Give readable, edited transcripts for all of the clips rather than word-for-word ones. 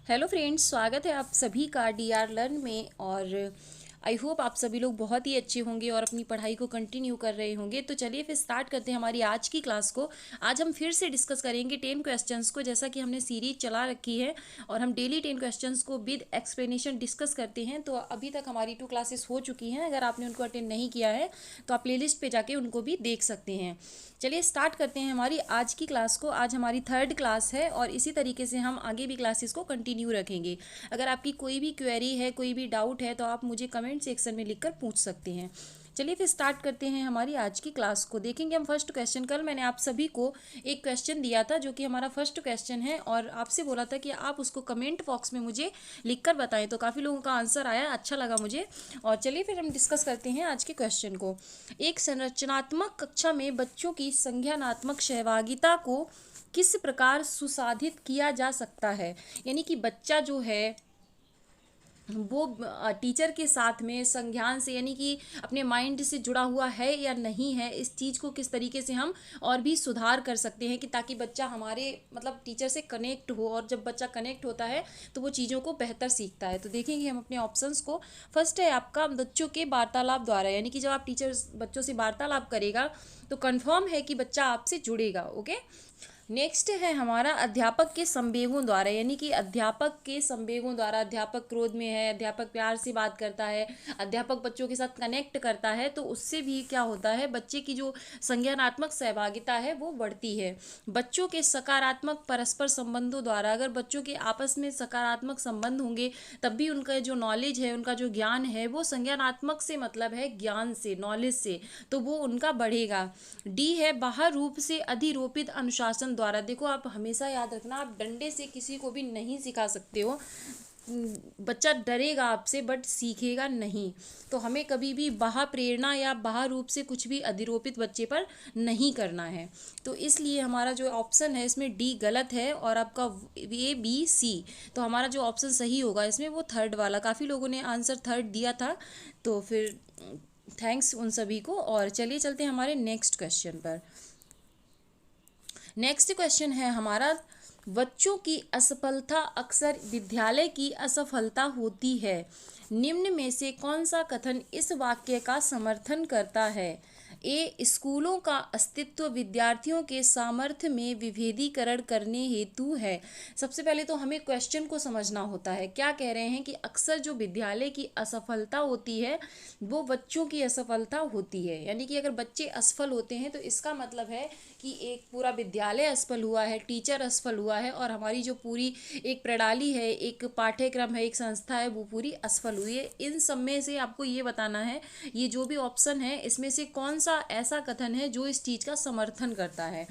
Hello friends, स्वागत है आप सभी का डीआर लर्न में। और आई होप आप सभी लोग बहुत ही अच्छे होंगे और अपनी पढ़ाई को कंटिन्यू कर रहे होंगे। तो चलिए फिर स्टार्ट करते हैं हमारी आज की क्लास को। आज हम फिर से डिस्कस करेंगे 10 क्वेश्चंस को, जैसा कि हमने सीरीज चला रखी है और हम डेली 10 क्वेश्चंस को विद एक्सप्लेनेशन डिस्कस करते हैं। तो अभी तक हमारी 2 क्लासेस हो चुकी हैं। अगर आपने उनको अटेंड नहीं किया है तो आप प्लेलिस्ट पे जाके उनको भी देख सकते हैं। चलिए स्टार्ट करते हैं हमारी आज की क्लास को। आज हमारी 3rd क्लास है और इसी तरीके से हम आगे भी क्लासेस को कंटिन्यू रखेंगे। अगर आपकी कोई भी क्वेरी है, कोई भी डाउट है, तो आप मुझे कमेंट सेक्शन में लिखकर पूछ सकते हैं। चलिए फिर स्टार्ट करते हैं हमारी आज की क्लास को। देखेंगे हम फर्स्ट क्वेश्चन। कल मैंने आप सभी को एक क्वेश्चन दिया था जो कि हमारा फर्स्ट क्वेश्चन है और आपसे बोला था कि आप उसको कमेंट बॉक्स में मुझे लिखकर बताएं। तो काफ़ी लोगों का आंसर आया, अच्छा लगा मुझे। और चलिए फिर हम डिस्कस करते हैं आज के क्वेश्चन को। एक संरचनात्मक कक्षा में बच्चों की संज्ञानात्मक सहभागिता को किस प्रकार सुसाधित किया जा सकता है। यानी कि बच्चा जो है वो टीचर के साथ में संज्ञान से, यानी कि अपने माइंड से जुड़ा हुआ है या नहीं है, इस चीज़ को किस तरीके से हम और भी सुधार कर सकते हैं कि ताकि बच्चा हमारे मतलब टीचर से कनेक्ट हो। और जब बच्चा कनेक्ट होता है तो वो चीज़ों को बेहतर सीखता है। तो देखेंगे हम अपने ऑप्शंस को। फर्स्ट है आपका बच्चों के वार्तालाप द्वारा, यानी कि जब आप टीचर बच्चों से वार्तालाप करेगा तो कन्फर्म है कि बच्चा आपसे जुड़ेगा। ओके। नेक्स्ट है हमारा अध्यापक के संवेगों द्वारा, यानी कि अध्यापक के संवेगों द्वारा। अध्यापक क्रोध में है, अध्यापक प्यार से बात करता है, अध्यापक बच्चों के साथ कनेक्ट करता है, तो उससे भी क्या होता है, बच्चे की जो संज्ञानात्मक सहभागिता है वो बढ़ती है। बच्चों के सकारात्मक परस्पर संबंधों द्वारा, अगर बच्चों के आपस में सकारात्मक संबंध होंगे तब भी उनका जो नॉलेज है, उनका जो ज्ञान है, वो संज्ञानात्मक से मतलब है ज्ञान से, नॉलेज से, तो वो उनका बढ़ेगा। डी है बाह्य रूप से अधिरोपित अनुशासन द्वारा। देखो आप हमेशा याद रखना, आप डंडे से किसी को भी नहीं सिखा सकते हो। बच्चा डरेगा आपसे बट सीखेगा नहीं। तो हमें कभी भी बाह्य प्रेरणा या बाह्य रूप से कुछ भी अधिरोपित बच्चे पर नहीं करना है। तो इसलिए हमारा जो ऑप्शन है इसमें डी गलत है और आपका ए बी सी। तो हमारा जो ऑप्शन सही होगा इसमें वो 3rd वाला। काफ़ी लोगों ने आंसर 3rd दिया था, तो फिर थैंक्स उन सभी को। और चलिए चलते हैं हमारे नेक्स्ट क्वेश्चन पर। नेक्स्ट क्वेश्चन है हमारा, बच्चों की असफलता अक्सर विद्यालय की असफलता होती है। निम्न में से कौन सा कथन इस वाक्य का समर्थन करता है। ए, स्कूलों का अस्तित्व विद्यार्थियों के सामर्थ्य में विभेदीकरण करने हेतु है। सबसे पहले तो हमें क्वेश्चन को समझना होता है। क्या कह रहे हैं कि अक्सर जो विद्यालय की असफलता होती है वो बच्चों की असफलता होती है। यानी कि अगर बच्चे असफल होते हैं तो इसका मतलब है कि एक पूरा विद्यालय असफल हुआ है, टीचर असफल हुआ है और हमारी जो पूरी एक प्रणाली है, एक पाठ्यक्रम है, एक संस्था है, वो पूरी असफल हुई है। इन सब में से आपको ये बताना है, ये जो भी ऑप्शन है इसमें से कौन सा ऐसा कथन है जो इस चीज़ का समर्थन करता है।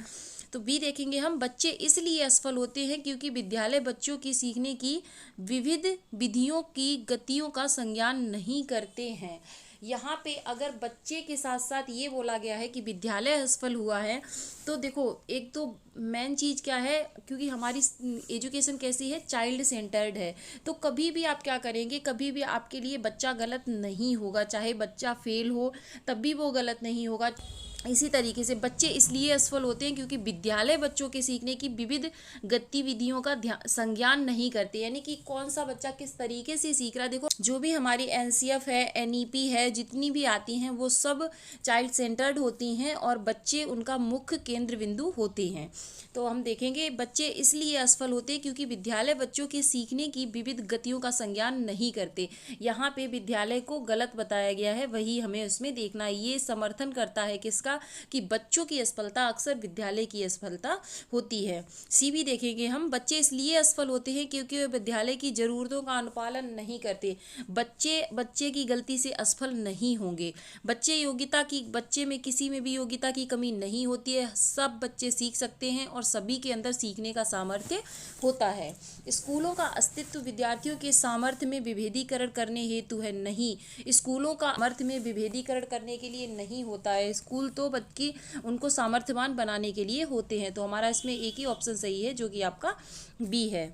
तो बी देखेंगे हम, बच्चे इसलिए असफल होते हैं क्योंकि विद्यालय बच्चों की सीखने की विविध विधियों की गतियों का संज्ञान नहीं करते हैं। यहाँ पे अगर बच्चे के साथ साथ ये बोला गया है कि विद्यालय असफल हुआ है, तो देखो एक तो मेन चीज़ क्या है, क्योंकि हमारी एजुकेशन कैसी है, चाइल्ड सेंटर्ड है। तो कभी भी आप क्या करेंगे, कभी भी आपके लिए बच्चा गलत नहीं होगा, चाहे बच्चा फेल हो तब भी वो गलत नहीं होगा। इसी तरीके से बच्चे इसलिए असफल होते हैं क्योंकि विद्यालय बच्चों के सीखने की विविध गतिविधियों का संज्ञान नहीं करते। यानी कि कौन सा बच्चा किस तरीके से सीख रहा है। देखो जो भी हमारी एनसीएफ है, एनईपी है, जितनी भी आती हैं वो सब चाइल्ड सेंटर्ड होती हैं और बच्चे उनका मुख्य केंद्र बिंदु होते हैं। तो हम देखेंगे बच्चे इसलिए असफल होते हैं क्योंकि विद्यालय बच्चों के सीखने की विविध गतियों का संज्ञान नहीं करते। यहाँ पे विद्यालय को गलत बताया गया है, वही हमें उसमें देखना है। ये समर्थन करता है किसका, कि बच्चों की असफलता अक्सर विद्यालय की असफलता होती है। सी भी देखेंगे हम, बच्चे इसलिए असफल होते हैं क्योंकि वे विद्यालय की ज़रूरतों का अनुपालन नहीं करते। बच्चे की गलती से असफल नहीं होंगे। बच्चे में किसी में भी योग्यता की कमी नहीं होती है। सब बच्चे सीख सकते हैं और सभी के अंदर सीखने का सामर्थ्य होता है। स्कूलों का अस्तित्व विद्यार्थियों के सामर्थ्य में विभेदीकरण करने हेतु है, नहीं। स्कूलों का सामर्थ्य में विभेदीकरण करने के लिए नहीं होता है। स्कूल तो बच्चे उनको सामर्थ्यवान बनाने के लिए होते हैं। तो हमारा इसमें एक ही ऑप्शन सही है जो कि आपका बी है।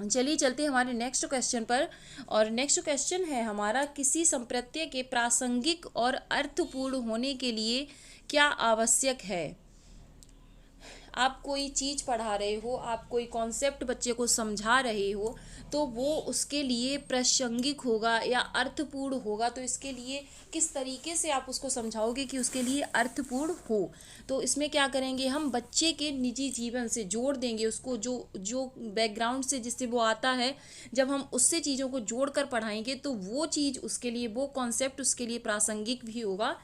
चलिए चलते हैं हमारे नेक्स्ट क्वेश्चन पर। और नेक्स्ट क्वेश्चन है हमारा, किसी संप्रत्यय के प्रासंगिक और अर्थपूर्ण होने के लिए क्या आवश्यक है। आप कोई चीज़ पढ़ा रहे हो, आप कोई कॉन्सेप्ट बच्चे को समझा रहे हो, तो वो उसके लिए प्रासंगिक होगा या अर्थपूर्ण होगा। तो इसके लिए किस तरीके से आप उसको समझाओगे कि उसके लिए अर्थपूर्ण हो। तो इसमें क्या करेंगे, हम बच्चे के निजी जीवन से जोड़ देंगे उसको, जो जो बैकग्राउंड से जिससे वो आता है, जब हम उससे चीज़ों को जोड़ कर पढ़ाएंगे तो वो चीज़ उसके लिए, वो कॉन्सेप्ट उसके लिए प्रासंगिक भी होगा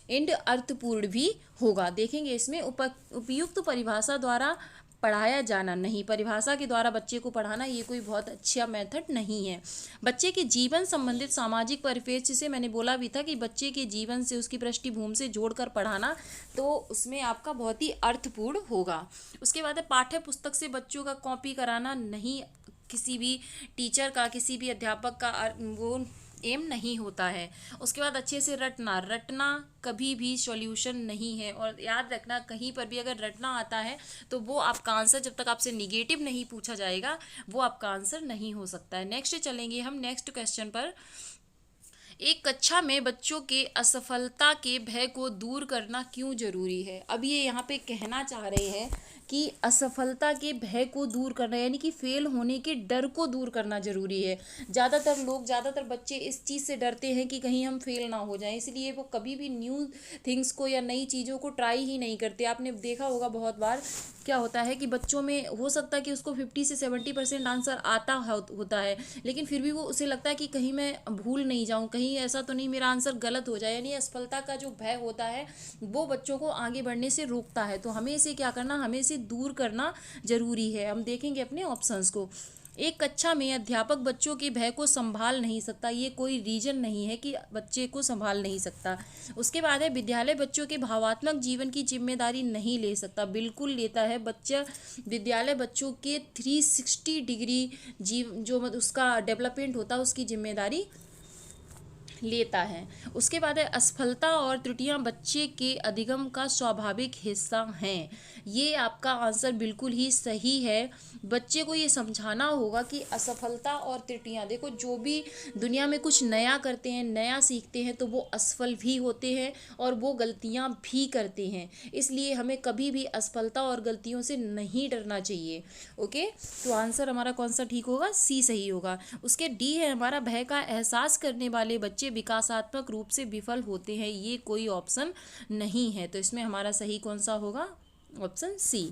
एंड अर्थपूर्ण भी होगा। देखेंगे इसमें उपयुक्त परिभाषा द्वारा पढ़ाया जाना, नहीं, परिभाषा के द्वारा बच्चे को पढ़ाना ये कोई बहुत अच्छा मेथड नहीं है। बच्चे के जीवन संबंधित सामाजिक परिप्रेक्ष्य से, मैंने बोला भी था कि बच्चे के जीवन से, उसकी पृष्ठभूमि से जोड़कर पढ़ाना, तो उसमें आपका बहुत ही अर्थपूर्ण होगा। उसके बाद है पाठ्य पुस्तक से बच्चों का कॉपी कराना, नहीं, किसी भी टीचर का, किसी भी अध्यापक का वो एम नहीं होता है। उसके बाद अच्छे से रटना, रटना कभी भी सॉल्यूशन नहीं है। और याद रखना, कहीं पर भी अगर रटना आता है तो वो आपका आंसर, जब तक आपसे निगेटिव नहीं पूछा जाएगा, वो आपका आंसर नहीं हो सकता है। नेक्स्ट चलेंगे हम नेक्स्ट क्वेश्चन पर। एक कक्षा में बच्चों के असफलता के भय को दूर करना क्यों जरूरी है। अब ये यहाँ पे कहना चाह रहे हैं कि असफलता के भय को दूर करना, यानी कि फेल होने के डर को दूर करना जरूरी है। ज़्यादातर बच्चे इस चीज़ से डरते हैं कि कहीं हम फेल ना हो जाएं, इसलिए वो कभी भी न्यू थिंग्स को या नई चीज़ों को ट्राई ही नहीं करते। आपने देखा होगा बहुत बार क्या होता है कि बच्चों में हो सकता है कि उसको 50 से 70% आंसर आता होता है, लेकिन फिर भी वो उसे लगता है कि कहीं मैं भूल नहीं जाऊं, कहीं ऐसा तो नहीं मेरा आंसर गलत हो जाए। यानी असफलता का जो भय होता है वो बच्चों को आगे बढ़ने से रोकता है। तो हमें इसे क्या करना, हमें इसे दूर करना जरूरी है। हम देखेंगे अपने ऑप्शंस को। एक कक्षा में अध्यापक बच्चों के भय को संभाल नहीं सकता, ये कोई रीजन नहीं है कि बच्चे को संभाल नहीं सकता। उसके बाद है विद्यालय बच्चों के भावात्मक जीवन की जिम्मेदारी नहीं ले सकता, बिल्कुल लेता है। विद्यालय बच्चों के 360 डिग्री जो उसका डेवलपमेंट होता है उसकी जिम्मेदारी लेता है। उसके बाद है असफलता और त्रुटियां बच्चे के अधिगम का स्वाभाविक हिस्सा हैं, ये आपका आंसर बिल्कुल ही सही है। बच्चे को ये समझाना होगा कि असफलता और त्रुटियां, देखो जो भी दुनिया में कुछ नया करते हैं, नया सीखते हैं, तो वो असफल भी होते हैं और वो गलतियां भी करते हैं। इसलिए हमें कभी भी असफलता और गलतियों से नहीं डरना चाहिए। ओके, तो आंसर हमारा कौन सा ठीक होगा, सी सही होगा। उसके डी है हमारा, भय का एहसास करने वाले बच्चे विकासात्मक रूप से विफल होते हैं, ये कोई ऑप्शन नहीं है। तो इसमें हमारा सही कौन सा होगा, ऑप्शन सी।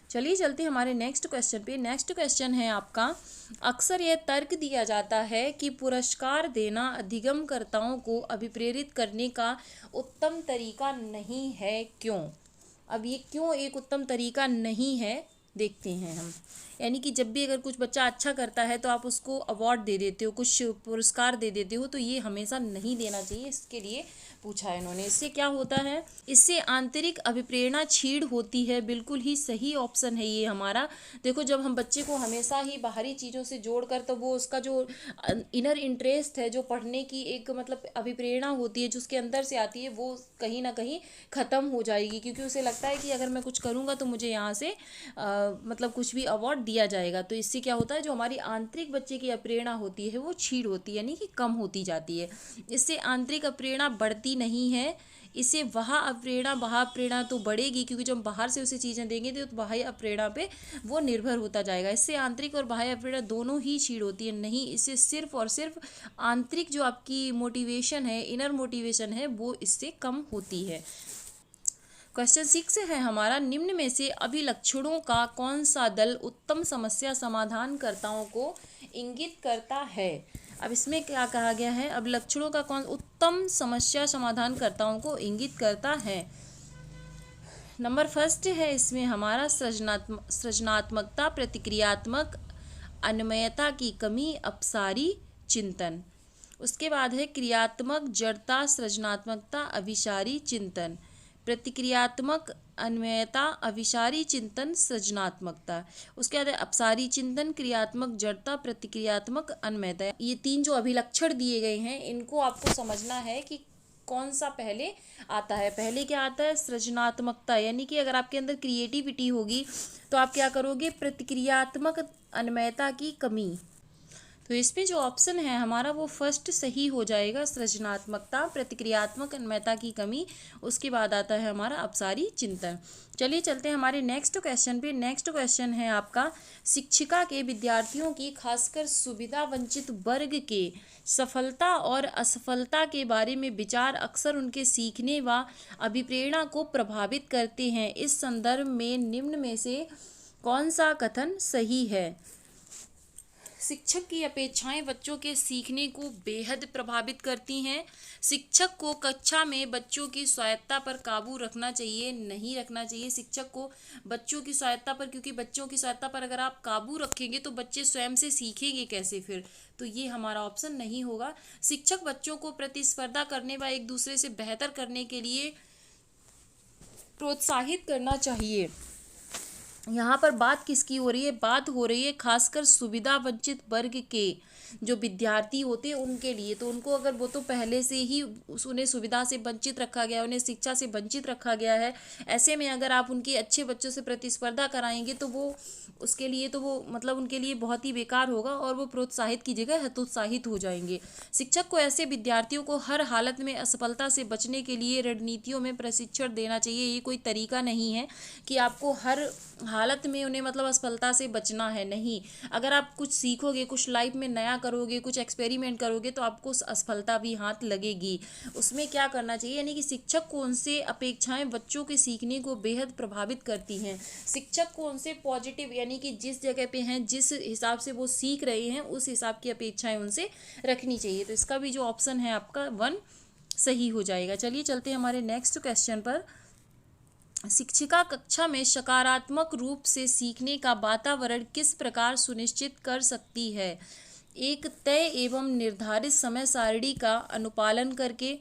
चलिए चलते हमारे नेक्स्ट क्वेश्चन पे। नेक्स्ट क्वेश्चन है आपका, अक्सर यह तर्क दिया जाता है कि पुरस्कार देना अधिगमकर्ताओं को अभिप्रेरित करने का उत्तम तरीका नहीं है, क्यों। अब ये क्यों एक उत्तम तरीका नहीं है देखते हैं हम। यानी कि जब भी अगर कुछ बच्चा अच्छा करता है तो आप उसको अवार्ड दे देते हो, कुछ पुरस्कार दे देते हो, तो ये हमेशा नहीं देना चाहिए। इसके लिए पूछा है इन्होंने। इससे क्या होता है, इससे आंतरिक अभिप्रेरणा छीड़ होती है, बिल्कुल ही सही ऑप्शन है ये हमारा। देखो जब हम बच्चे को हमेशा ही बाहरी चीज़ों से जोड़कर, तो वो उसका जो इनर इंटरेस्ट है, जो पढ़ने की एक मतलब अभिप्रेरणा होती है जो उसके अंदर से आती है, वो कहीं ना कहीं ख़त्म हो जाएगी, क्योंकि उसे लगता है कि अगर मैं कुछ करूँगा तो मुझे यहाँ से मतलब कुछ भी अवार्ड दिया जाएगा। तो इससे क्या होता है, जो हमारी आंतरिक बच्चे की अप्रेरणा होती है वो छीड़ होती है, यानी कि कम होती जाती है। इससे आंतरिक अप्रेरणा बढ़ती नहीं है, इससे वह अप्रेरणा तो बढ़ेगी, क्योंकि जब हम बाहर से उसे चीज़ें देंगे तो बाह्य अप्रेरणा पे वो निर्भर होता जाएगा। इससे आंतरिक और बाह्य अप्रेरणा दोनों ही छीड़ होती है, नहीं, इससे सिर्फ और सिर्फ आंतरिक जो आपकी मोटिवेशन है, इनर मोटिवेशन है, वो इससे कम होती है। क्वेश्चन 6 है हमारा, निम्न में से अभिलक्षणों का कौन सा दल उत्तम समस्या समाधानकर्ताओं को इंगित करता है। अब इसमें क्या कहा गया है, अभिलक्षणों का कौन उत्तम समस्या समाधानकर्ताओं को इंगित करता है। नंबर फर्स्ट है इसमें हमारा सृजनात्मकता, प्रतिक्रियात्मक अन्वयता की कमी, अपसारी चिंतन। उसके बाद है क्रियात्मक जड़ता, सृजनात्मकता, अभिसारी चिंतन। प्रतिक्रियात्मक अन्वयता, अभिसारी चिंतन, सृजनात्मकता। उसके बाद अपसारी चिंतन, क्रियात्मक जड़ता, प्रतिक्रियात्मक अन्वयता। ये तीन जो अभिलक्षण दिए गए हैं, इनको आपको समझना है कि कौन सा पहले आता है। पहले क्या आता है, सृजनात्मकता, यानी कि अगर आपके अंदर क्रिएटिविटी होगी तो आप क्या करोगे, प्रतिक्रियात्मक अन्वयता की कमी। तो इसमें जो ऑप्शन है हमारा वो फर्स्ट सही हो जाएगा, सृजनात्मकता, प्रतिक्रियात्मक अन्वयता की कमी। उसके बाद आता है हमारा अपसारी चिंतन। चलिए चलते हैं हमारे नेक्स्ट क्वेश्चन पे। नेक्स्ट क्वेश्चन है आपका, शिक्षिका के विद्यार्थियों की खासकर सुविधा वंचित वर्ग के सफलता और असफलता के बारे में विचार अक्सर उनके सीखने व अभिप्रेरणा को प्रभावित करते हैं। इस संदर्भ में निम्न में से कौन सा कथन सही है? शिक्षक की अपेक्षाएं बच्चों के सीखने को बेहद प्रभावित करती हैं। शिक्षक को कक्षा में बच्चों की स्वायत्ता पर काबू रखना चाहिए, नहीं रखना चाहिए शिक्षक को बच्चों की स्वायत्ता पर, क्योंकि बच्चों की स्वायत्ता पर अगर आप काबू रखेंगे तो बच्चे स्वयं से सीखेंगे कैसे फिर? तो ये हमारा ऑप्शन नहीं होगा। शिक्षक बच्चों को प्रतिस्पर्धा करने व एक दूसरे से बेहतर करने के लिए प्रोत्साहित करना चाहिए। यहाँ पर बात किसकी हो रही है? बात हो रही है खासकर सुविधा वंचित वर्ग के जो विद्यार्थी होते हैं उनके लिए। तो उनको अगर वो तो पहले से ही उन्हें सुविधा से वंचित रखा गया, उन्हें शिक्षा से वंचित रखा गया है, ऐसे में अगर आप उनके अच्छे बच्चों से प्रतिस्पर्धा कराएंगे तो वो उसके लिए तो वो मतलब उनके लिए बहुत ही बेकार होगा और वो प्रोत्साहित की जगह हतोत्साहित हो जाएंगे। शिक्षक को ऐसे विद्यार्थियों को हर हालत में असफलता से बचने के लिए रणनीतियों में प्रशिक्षण देना चाहिए। ये कोई तरीका नहीं है कि आपको हर हालत में उन्हें मतलब असफलता से बचना है, नहीं। अगर आप कुछ सीखोगे, कुछ लाइफ में नया करोगे, कुछ एक्सपेरिमेंट करोगे तो आपको असफलता भी हाथ लगेगी। उसमें क्या करना चाहिए, यानी कि शिक्षक को उनसे अपेक्षाएं बच्चों के सीखने को बेहद प्रभावित करती हैं। शिक्षक को उनसे पॉजिटिव, यानी कि जिस जगह पे हैं, जिस हिसाब से वो सीख रहे हैं उस हिसाब की अपेक्षाएं उनसे रखनी चाहिए। तो इसका भी जो ऑप्शन है आपका 1 सही हो जाएगा। चलिए चलते हैं हमारे नेक्स्ट क्वेश्चन पर। शिक्षिका कक्षा में सकारात्मक रूप से सीखने का वातावरण किस प्रकार सुनिश्चित कर सकती है? एक तय एवं निर्धारित समय सारणी का अनुपालन करके,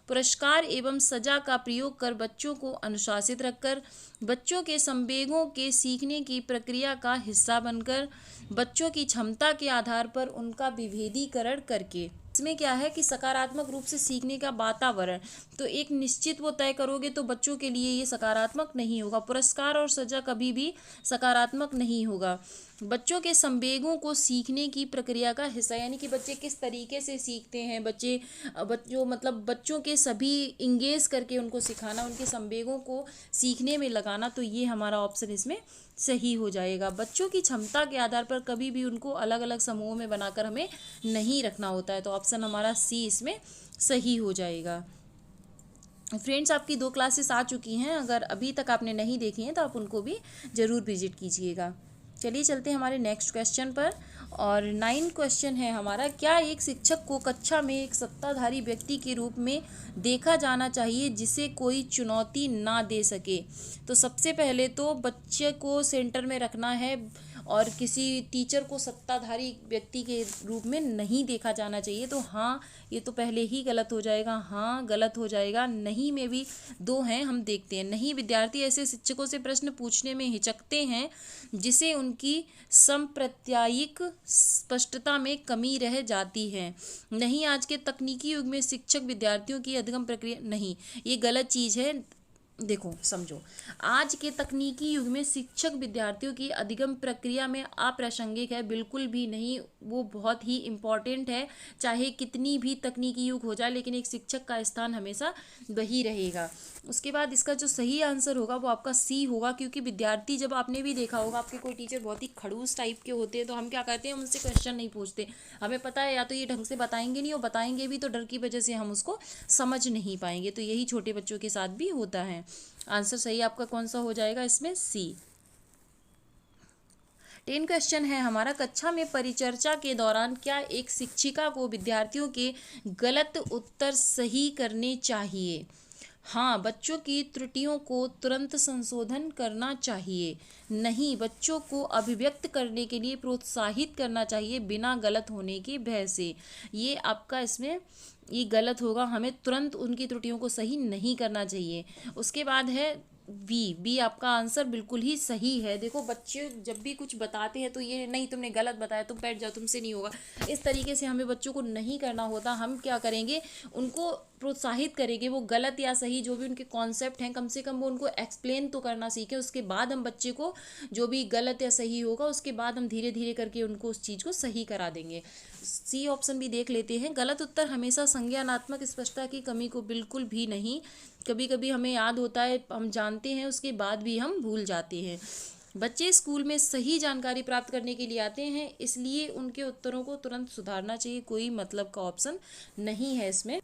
पुरस्कार एवं सजा का प्रयोग कर, बच्चों को अनुशासित रखकर, बच्चों के संवेगों के सीखने की प्रक्रिया का हिस्सा बनकर, बच्चों की क्षमता के आधार पर उनका विभेदीकरण करके। इसमें क्या है कि सकारात्मक रूप से सीखने का वातावरण, तो एक निश्चित वो तय करोगे तो बच्चों के लिए ये सकारात्मक नहीं होगा। पुरस्कार और सजा कभी भी सकारात्मक नहीं होगा। बच्चों के संवेगों को सीखने की प्रक्रिया का हिस्सा, यानी कि बच्चे किस तरीके से सीखते हैं, बच्चों मतलब बच्चों के सभी इंगेज करके उनको सिखाना, उनके संवेगों को सीखने में लगाना। तो ये हमारा ऑप्शन इसमें सही हो जाएगा। बच्चों की क्षमता के आधार पर कभी भी उनको अलग अलग समूहों में बनाकर हमें नहीं रखना होता है। तो ऑप्शन हमारा सी इसमें सही हो जाएगा। फ्रेंड्स, आपकी 2 क्लासेस आ चुकी हैं, अगर अभी तक आपने नहीं देखी हैं तो आप उनको भी ज़रूर विजिट कीजिएगा। चलिए चलते हैं हमारे नेक्स्ट क्वेश्चन पर। और 9 क्वेश्चन है हमारा, क्या एक शिक्षक को कक्षा में एक सत्ताधारी व्यक्ति के रूप में देखा जाना चाहिए जिसे कोई चुनौती ना दे सके? तो सबसे पहले तो बच्चे को सेंटर में रखना है और किसी टीचर को सत्ताधारी व्यक्ति के रूप में नहीं देखा जाना चाहिए। तो हाँ, ये तो पहले ही गलत हो जाएगा, हाँ गलत हो जाएगा। नहीं में भी 2 हैं, हम देखते हैं। नहीं, विद्यार्थी ऐसे शिक्षकों से प्रश्न पूछने में हिचकते हैं जिसे उनकी संप्रत्यायिक स्पष्टता में कमी रह जाती है। नहीं, आज के तकनीकी युग में शिक्षक विद्यार्थियों की अधिगम प्रक्रिया, नहीं, ये गलत चीज़ है। देखो समझो, आज के तकनीकी युग में शिक्षक विद्यार्थियों की अधिगम प्रक्रिया में अप्रासंगिक है, बिल्कुल भी नहीं। वो बहुत ही इम्पॉर्टेंट है, चाहे कितनी भी तकनीकी युग हो जाए, लेकिन एक शिक्षक का स्थान हमेशा वही रहेगा। उसके बाद इसका जो सही आंसर होगा वो आपका सी होगा, क्योंकि विद्यार्थी, जब आपने भी देखा होगा आपके कोई टीचर बहुत ही खड़ूस टाइप के होते हैं तो हम क्या कहते हैं, हम उनसे क्वेश्चन नहीं पूछते। हमें पता है या तो ये ढंग से बताएंगे नहीं, और बताएंगे भी तो डर की वजह से हम उसको समझ नहीं पाएंगे। तो यही छोटे बच्चों के साथ भी होता है। आंसर सही आपका कौन सा हो जाएगा इसमें? सी। 10 क्वेश्चन है हमारा, कक्षा में परिचर्चा के दौरान क्या एक शिक्षिका को विद्यार्थियों के गलत उत्तर सही करने चाहिए? हाँ, बच्चों की त्रुटियों को तुरंत संशोधन करना चाहिए। नहीं, बच्चों को अभिव्यक्त करने के लिए प्रोत्साहित करना चाहिए बिना गलत होने के भय से। ये आपका इसमें ये गलत होगा, हमें तुरंत उनकी त्रुटियों को सही नहीं करना चाहिए। उसके बाद है बी आपका आंसर बिल्कुल ही सही है। देखो, बच्चे जब भी कुछ बताते हैं तो ये नहीं तुमने गलत बताया, तुम बैठ जाओ, तुमसे नहीं होगा, इस तरीके से हमें बच्चों को नहीं करना होता। हम क्या करेंगे, उनको प्रोत्साहित करेंगे, वो गलत या सही जो भी उनके कॉन्सेप्ट हैं कम से कम वो उनको एक्सप्लेन तो करना सीखें। उसके बाद हम बच्चे को जो भी गलत या सही होगा उसके बाद हम धीरे धीरे करके उनको उस चीज़ को सही करा देंगे। सी ऑप्शन भी देख लेते हैं। गलत उत्तर हमेशा संज्ञानात्मक स्पष्टता की कमी को बिल्कुल भी नहीं। कभी कभी हमें याद होता है, हम जानते हैं, उसके बाद भी हम भूल जाते हैं। बच्चे स्कूल में सही जानकारी प्राप्त करने के लिए आते हैं, इसलिए उनके उत्तरों को तुरंत सुधारना चाहिए। कोई मतलब का ऑप्शन नहीं है इसमें।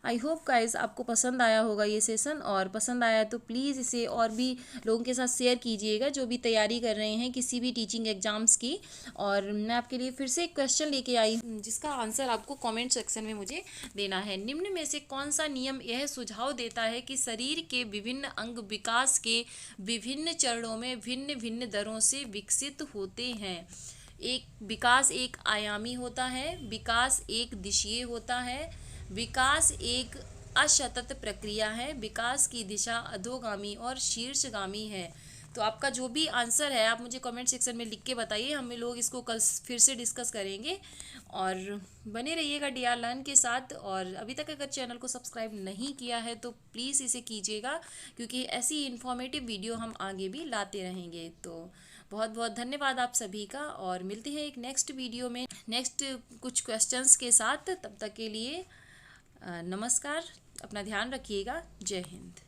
आई होप गाइस आपको पसंद आया होगा ये सेशन, और पसंद आया तो प्लीज़ इसे और भी लोगों के साथ शेयर कीजिएगा जो भी तैयारी कर रहे हैं किसी भी टीचिंग एग्जाम्स की। और मैं आपके लिए फिर से एक क्वेश्चन लेके आई जिसका आंसर आपको कमेंट सेक्शन में मुझे देना है। निम्न में से कौन सा नियम यह सुझाव देता है कि शरीर के विभिन्न अंग विकास के विभिन्न चरणों में भिन्न भिन्न दरों से विकसित होते हैं? एक, विकास एक आयामी होता है, विकास एक दिशीय होता है, विकास एक असतत प्रक्रिया है, विकास की दिशा अधोगामी और शीर्षगामी है। तो आपका जो भी आंसर है आप मुझे कमेंट सेक्शन में लिख के बताइए। हम लोग इसको कल फिर से डिस्कस करेंगे, और बने रहिएगा DR लर्न के साथ। और अभी तक अगर चैनल को सब्सक्राइब नहीं किया है तो प्लीज़ इसे कीजिएगा, क्योंकि ऐसी इन्फॉर्मेटिव वीडियो हम आगे भी लाते रहेंगे। तो बहुत बहुत धन्यवाद आप सभी का, और मिलते हैं एक नेक्स्ट वीडियो में नेक्स्ट कुछ क्वेश्चंस के साथ। तब तक के लिए नमस्कार, अपना ध्यान रखिएगा। जय हिंद।